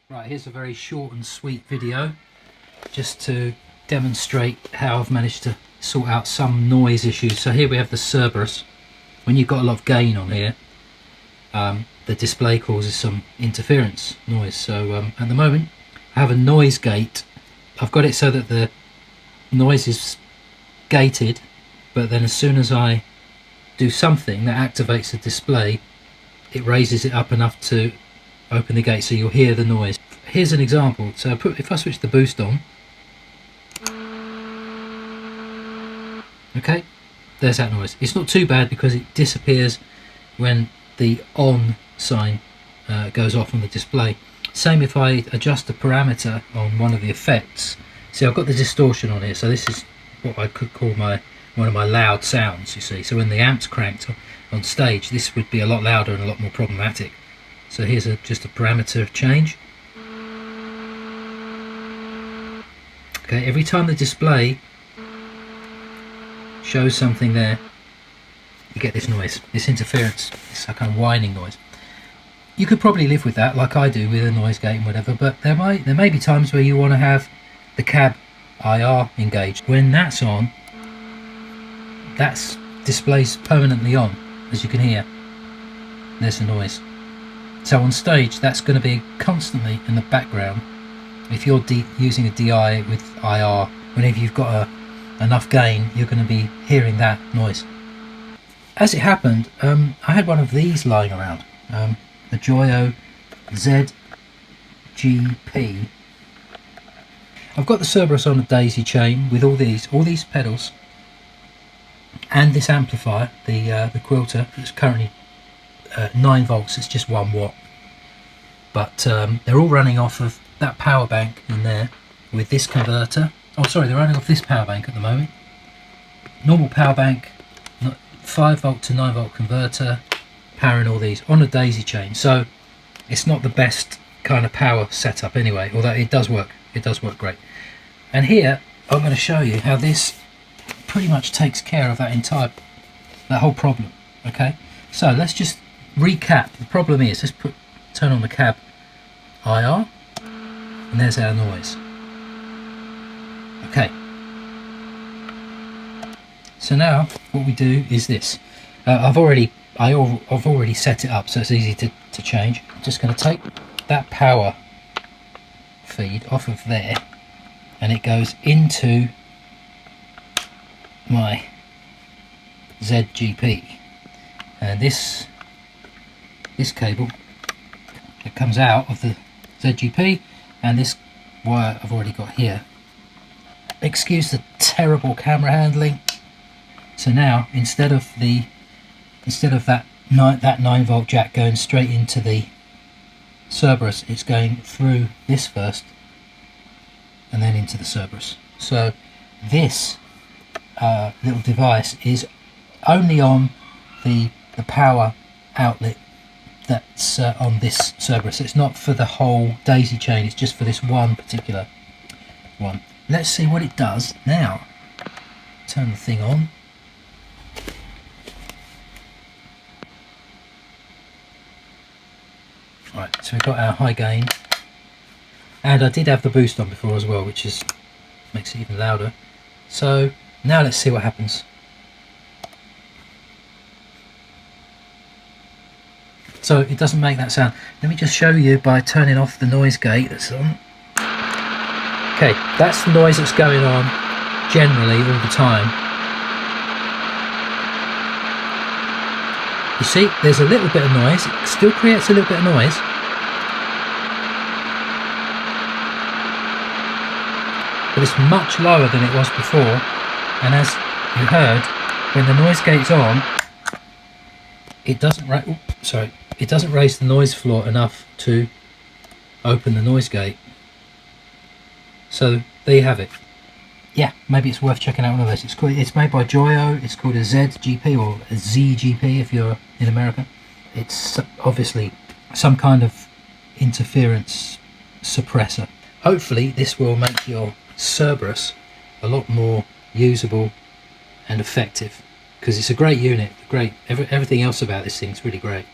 Right, here's a very short and sweet video just to demonstrate how I've managed to sort out some noise issues. So here we have the Cerberus. When you've got a lot of gain on here, the display causes some interference noise. So at the moment I have a noise gate. I've got it so that the noise is gated, but then as soon as I do something that activates the display, it raises it up enough to open the gate, so you'll hear the noise. Here's an example. So if I switch the boost on, okay, there's that noise. It's not too bad because it disappears when the on sign goes off on the display. Same if I adjust the parameter on one of the effects. See, I've got the distortion on here, so this is what I could call one of my loud sounds, you see. So when the amp's cranked on stage, this would be a lot louder and a lot more problematic. So here's just a parameter change. Okay, every time the display shows something there, you get this noise, this interference, this kind of whining noise. You could probably live with that, like I do with a noise gate and whatever, but there may be times where you want to have the cab IR engaged. When that's on, that displays permanently on, as you can hear. There's the noise. So on stage, that's going to be constantly in the background. If you're using a DI with IR, whenever you've got enough gain, you're going to be hearing that noise. As it happened, I had one of these lying around, the Joyo ZGP. I've got the Cerberus on a daisy chain with all these pedals, and this amplifier, the Quilter, that's currently 9 volts. It's just 1 watt, but they're all running off of that power bank in there with this converter. Oh sorry, they're running off this power bank at the moment. Normal power bank, 5 volt to 9 volt converter, powering all these on a daisy chain. So it's not the best kind of power setup anyway, although it does work great. And here I'm going to show you how this pretty much takes care of that whole problem. Okay, so let's just recap. The problem is, let's turn on the cab IR, and there's our noise. Okay, so now what we do is this. I've already set it up, so it's easy to change. I'm just going to take that power feed off of there, and it goes into my ZGP, and this cable, it comes out of the ZGP, and this wire I've already got here. Excuse the terrible camera handling. So now instead of that 9 volt jack going straight into the Cerberus, it's going through this first and then into the Cerberus. So this little device is only on the power outlet that's on this Cerberus. It's not for the whole daisy chain, it's just for this one particular one. Let's see what it does now. Turn the thing on. Right, so we've got our high gain, and I did have the boost on before as well, which makes it even louder. So now let's see what happens. So it doesn't make that sound. Let me just show you by turning off the noise gate that's on. Okay, that's the noise that's going on generally all the time. You see, there's a little bit of noise. It still creates a little bit of noise. But it's much lower than it was before. And as you heard, when the noise gate's on, it doesn't raise the noise floor enough to open the noise gate. So there you have it. Yeah, maybe it's worth checking out one of those. It's made by Joyo. It's called a ZGP or a ZGP if you're in America. It's obviously some kind of interference suppressor. Hopefully this will make your Cerberus a lot more usable and effective, because it's a great unit. Everything else about this thing's really great.